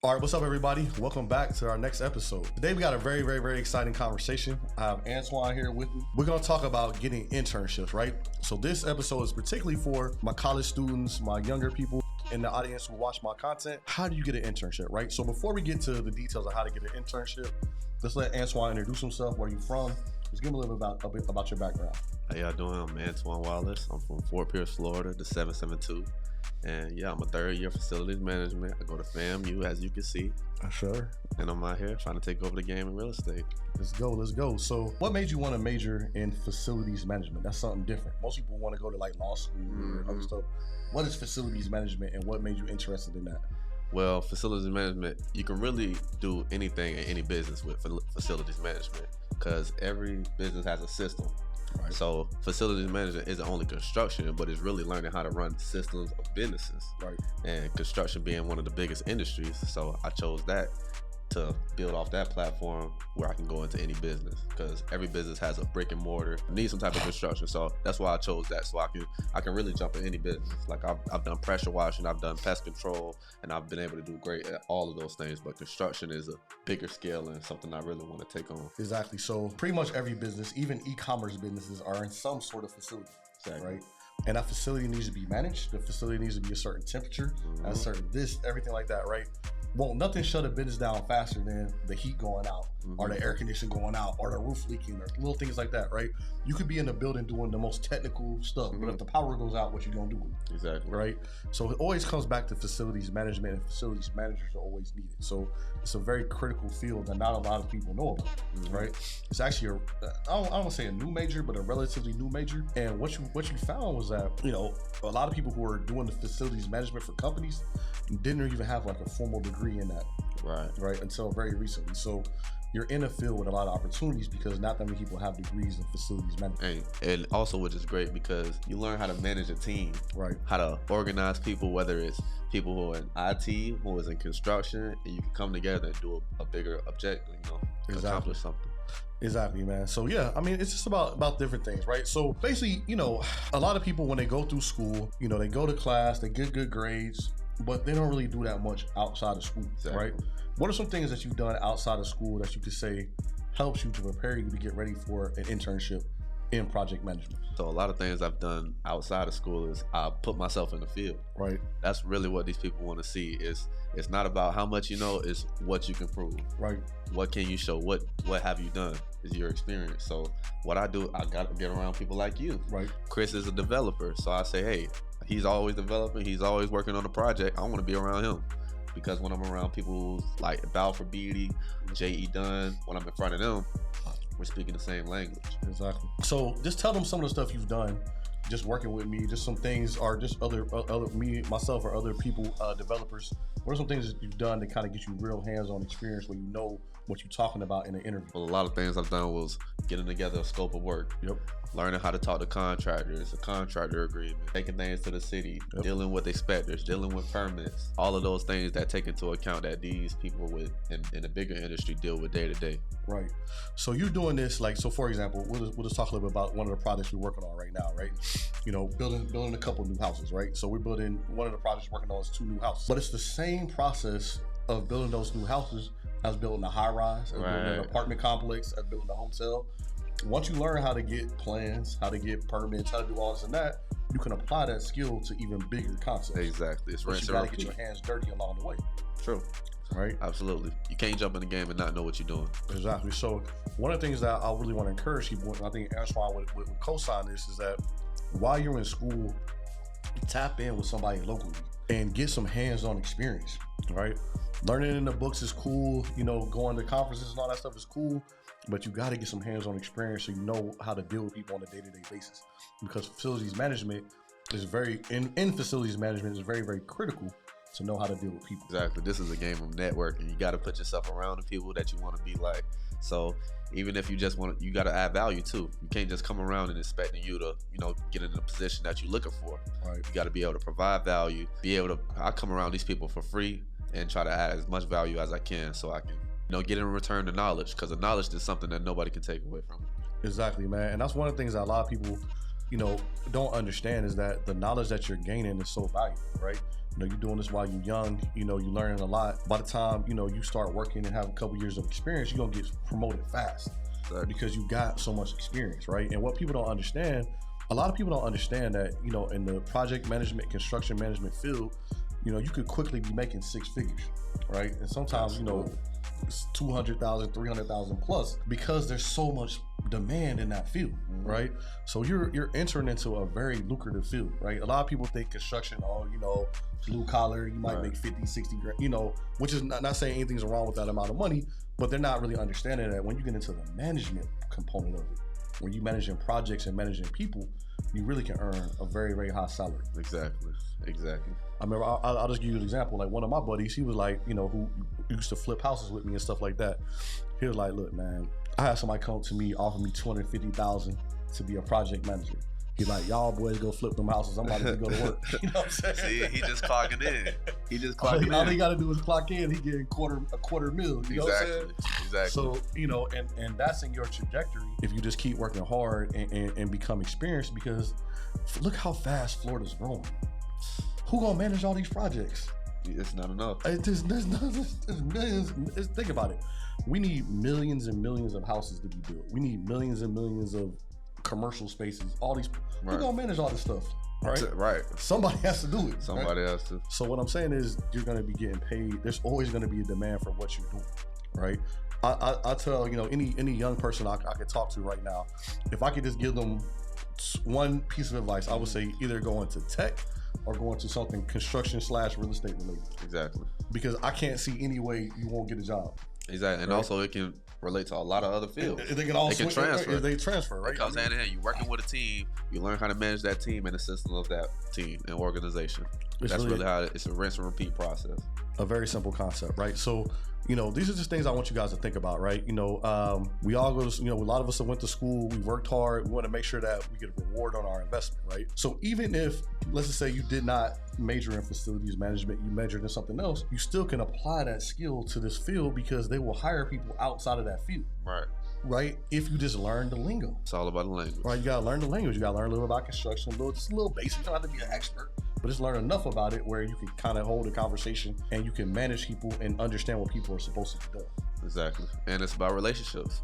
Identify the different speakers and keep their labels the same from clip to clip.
Speaker 1: All right, what's up, everybody? Welcome back to our next episode. Today, we got a very exciting conversation. I have Antoine here with me. We're going to talk about getting internships, right? So this episode is particularly for my college students, my younger people in the audience who watch my content. How do you get an internship, right? So before we get to the details of how to get an internship, let's let Antoine introduce himself, where you from. Just give me a little bit about your background.
Speaker 2: How y'all doing? I'm Antoine Wallace. I'm from Fort Pierce, Florida, the 772. And yeah, I'm a third year facilities management. I go to FAMU, as you can see.
Speaker 1: Sure.
Speaker 2: And I'm out here trying to take over the game in real estate.
Speaker 1: Let's go. So what made you want to major in facilities management? That's something different. Most people want to go to like law school or other stuff. What is facilities management and what made you interested in that?
Speaker 2: Well, facilities management, you can really do anything in any business with facilities management because every business has a system. Right. So facilities management isn't only construction, but it's really learning how to run systems of businesses. Right. And construction being one of the biggest industries. So I chose that to build off that platform where I can go into any business because every business has a brick and mortar, needs some type of construction. So that's why I chose that. So I can really jump in any business. Like I've done pressure washing, I've done pest control, and I've been able to do great at all of those things. But construction is a bigger scale and something I really want to take on.
Speaker 1: Exactly. So pretty much every business, even e-commerce businesses, are in some sort of facility, right? And that facility needs to be managed. The facility needs to be a certain temperature, a certain everything like that, right? Well, nothing shut a business down faster than the heat going out or the air conditioning going out or the roof leaking or little things like that, right? You could be in the building doing the most technical stuff, but if the power goes out, what you gonna do?
Speaker 2: Exactly.
Speaker 1: Right? So it always comes back to facilities management, and facilities managers are always needed. So it's a very critical field that not a lot of people know about, right? It's actually I don't want to say a new major, but a relatively new major. And what you found was that, a lot of people who are doing the facilities management for companies didn't even have like a formal degree in that. Right. Until very recently. So you're in a field with a lot of opportunities because not that many people have degrees in facilities management.
Speaker 2: And also, which is great because you learn how to manage a team,
Speaker 1: right?
Speaker 2: How to organize people, whether it's people who are in IT, who is in construction, and you can come together and do a bigger objective, accomplish something.
Speaker 1: Exactly, man. So yeah, I mean, it's just about different things, right? So basically, a lot of people when they go through school, they go to class, they get good grades, but they don't really do that much outside of school, right? What are some things that you've done outside of school that you could say helps you to prepare you to get ready for an internship in project management?
Speaker 2: So a lot of things I've done outside of school is I put myself in the field.
Speaker 1: Right.
Speaker 2: That's really what these people want to see. It's not about how much you know, it's what you can prove.
Speaker 1: Right.
Speaker 2: What can you show? What have you done? Is your experience. So what I do, I got to get around people like you.
Speaker 1: Right.
Speaker 2: Chris is a developer. So I say, hey, he's always developing. He's always working on a project. I want to be around him. Because when I'm around people like Balfour Beatty, J.E. Dunn, when I'm in front of them, we're speaking the same language.
Speaker 1: Exactly. So just tell them some of the stuff you've done, just working with me, just some things, or just other me, myself, or other people, developers. What are some things that you've done to kind of get you real hands-on experience where you know what you're talking about in an interview?
Speaker 2: Well, a lot of things I've done was getting together a scope of work.
Speaker 1: Yep.
Speaker 2: Learning how to talk to contractors, a contractor agreement, taking things to the city, dealing with inspectors, dealing with permits, all of those things that take into account that these people in the bigger industry deal with day to day.
Speaker 1: Right. So you're doing this, like, so for example, we'll just talk a little bit about one of the projects we're working on right now, right? Building a couple new houses, right? So we're building, one of the projects we're working on is 2 new houses. But it's the same process of building those new houses as building a high rise, as building an apartment complex, as building a hotel. Once you learn how to get plans, how to get permits, how to do all this and that, you can apply that skill to even bigger concepts.
Speaker 2: Exactly. It's
Speaker 1: but you gotta get your hands dirty along the way.
Speaker 2: True.
Speaker 1: Right?
Speaker 2: Absolutely. You can't jump in the game and not know what you're doing.
Speaker 1: Exactly. So one of the things that I really want to encourage people, and I think Antoine would co-sign this, is that while you're in school, tap in with somebody locally and get some hands-on experience, right? Learning in the books is cool, going to conferences and all that stuff is cool, but you got to get some hands-on experience so you know how to deal with people on a day-to-day basis. Because facilities management is in facilities management is very critical to know how to deal with people.
Speaker 2: Exactly. This is a game of networking. You got to put yourself around the people that you want to be like. So even if you just you got to add value too. You can't just come around and expecting you to, get in the position that you're looking for.
Speaker 1: Right.
Speaker 2: You got to be able to provide value, I come around these people for free and try to add as much value as I can so I can, get in return the knowledge, because the knowledge is something that nobody can take away from you.
Speaker 1: Exactly, man. And that's one of the things that a lot of people, don't understand is that the knowledge that you're gaining is so valuable, right? You know, you're doing this while you're young. You know, you're learning a lot. By the time, you know, you start working and have a couple years of experience, you're going to get promoted fast because you got so much experience, right? And what people don't understand, a lot of people don't understand that, you know, in the project management, construction management field, you know, you could quickly be making 6 figures, right? And sometimes, you know, it's 200,000, 300,000 plus because there's so much demand in that field, right? So you're entering into a very lucrative field, right? A lot of people think construction, you know, blue collar, you might make 50, 60 grand, you know, which is not saying anything's wrong with that amount of money, but they're not really understanding that when you get into the management component of it, when you're managing projects and managing people, you really can earn a very, very high salary.
Speaker 2: Exactly.
Speaker 1: I remember, I'll just give you an example. Like one of my buddies, he was like, you know, who used to flip houses with me and stuff like that. He was like, look, man, I had somebody come to me, offer me $250,000 to be a project manager. He's like, y'all boys go flip them houses. I'm about to go to work. You know what I'm saying?
Speaker 2: See, he just clocking in.
Speaker 1: All he got to do is clock in. He getting a quarter mil. You know what I'm saying?
Speaker 2: Exactly.
Speaker 1: So, you know, and that's in your trajectory if you just keep working hard and become experienced, because look how fast Florida's growing. Who gonna manage all these projects?
Speaker 2: It's not enough.
Speaker 1: There's millions. Think about it. We need millions and millions of houses to be built. We need millions and millions of commercial spaces. All these. Right. Who gonna manage all this stuff?
Speaker 2: Right.
Speaker 1: Somebody has to do it.
Speaker 2: Somebody has to.
Speaker 1: So what I'm saying is, you're gonna be getting paid. There's always gonna be a demand for what you're doing, right? I tell, you know, any young person I could talk to right now, if I could just give them one piece of advice, I would say either go into tech or go into something construction / real estate related.
Speaker 2: Exactly.
Speaker 1: Because I can't see any way you won't get a job.
Speaker 2: Exactly. And also it can relate to a lot of other fields.
Speaker 1: They can also
Speaker 2: transfer.
Speaker 1: They transfer, right?
Speaker 2: It comes hand in hand. You're working with a team. You learn how to manage that team and the system of that team and organization. That's really how it's a rinse and repeat process. A
Speaker 1: very simple concept, right? So, you know, these are just things I want you guys to think about, right? You know, we all go to, you know, a lot of us have went to school, we worked hard, we want to make sure that we get a reward on our investment, right? So even if, let's just say you did not major in facilities management, you majored in something else, you still can apply that skill to this field because they will hire people outside of that field. Right? If you just learn the lingo.
Speaker 2: It's all about the language.
Speaker 1: Right, you gotta learn the language. You gotta learn a little about construction, just a little basic. You don't have to be an expert, but just learn enough about it where you can kind of hold a conversation and you can manage people and understand what people are supposed to be doing.
Speaker 2: Exactly. And it's about relationships.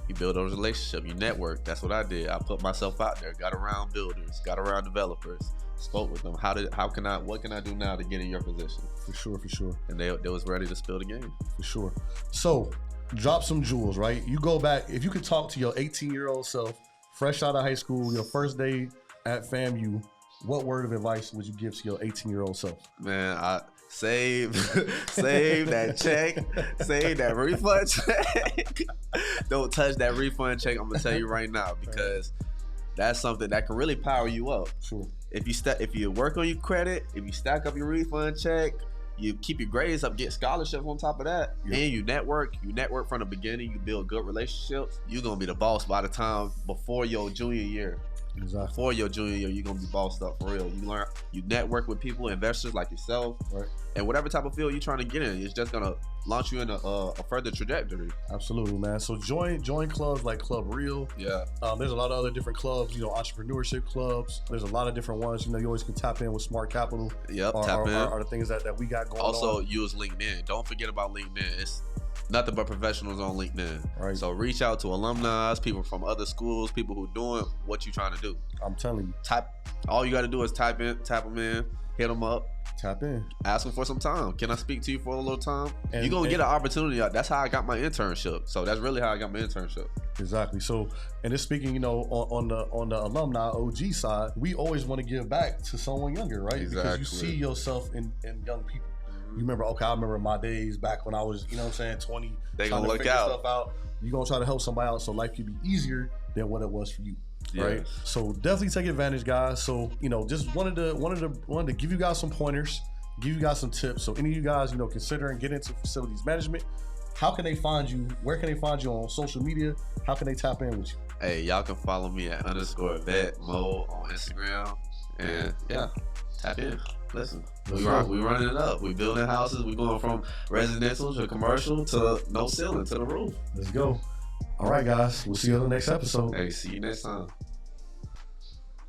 Speaker 2: You build those relationships, you network. That's what I did. I put myself out there, got around builders, got around developers, spoke with them. What can I do now to get in your position? For sure. And they was ready to spill the game. For sure. So drop some jewels, right? You go back, if you could talk to your 18-year-old self, fresh out of high school, your first day at FAMU, what word of advice would you give to your 18-year-old self? Man, I save that check, save that refund check. Don't touch that refund check. I'm gonna tell you right now, because that's something that can really power you up.
Speaker 1: Sure.
Speaker 2: If you work on your credit, if you stack up your refund check, you keep your grades up, get scholarships on top of that, and you network from the beginning, you build good relationships, you're gonna be the boss by the time before your junior year.
Speaker 1: Exactly.
Speaker 2: Before your junior year, you're gonna be bossed up for real. You network with people, investors like yourself,
Speaker 1: right?
Speaker 2: And whatever type of field you're trying to get in, it's just gonna launch you in a further trajectory.
Speaker 1: Absolutely, man. So join clubs like Club Real.
Speaker 2: Yeah.
Speaker 1: There's a lot of other different clubs, you know, entrepreneurship clubs. There's a lot of different ones. You know, you always can tap in with Smart Capital.
Speaker 2: Yep, tap in.
Speaker 1: Are the things that we got going on.
Speaker 2: Also, use LinkedIn. Don't forget about LinkedIn. It's nothing but professionals on LinkedIn.
Speaker 1: Right.
Speaker 2: So reach out to alumni, people from other schools, people who doing what you're trying to do.
Speaker 1: I'm telling you.
Speaker 2: All you got to do is tap them in, hit them up.
Speaker 1: Tap in.
Speaker 2: Ask them for some time. Can I speak to you for a little time? You're going to get an opportunity. That's how I got my internship. So that's really how I got my internship.
Speaker 1: Exactly. So, and just speaking, you know, on the alumni OG side, we always want to give back to someone younger, right?
Speaker 2: Exactly.
Speaker 1: Because you see yourself in young people. You remember, I remember my days back when I was, you know what I'm saying, 20.
Speaker 2: They gonna look out.
Speaker 1: Stuff out. You're gonna try to help somebody out so life could be easier than what it was for you.
Speaker 2: Yes.
Speaker 1: Right? So definitely take advantage, guys. So, you know, just wanted to give you guys some pointers, give you guys some tips. So any of you guys, you know, considering getting into facilities management, how can they find you? Where can they find you on social media? How can they tap in with you?
Speaker 2: Hey, y'all can follow me at _vetmo on Instagram. And yeah, tap in. Listen, we running it up. We building houses. We going from residential to commercial to no ceiling to the roof.
Speaker 1: Let's go. All right, guys. We'll see you on the next episode.
Speaker 2: Hey, see you next time.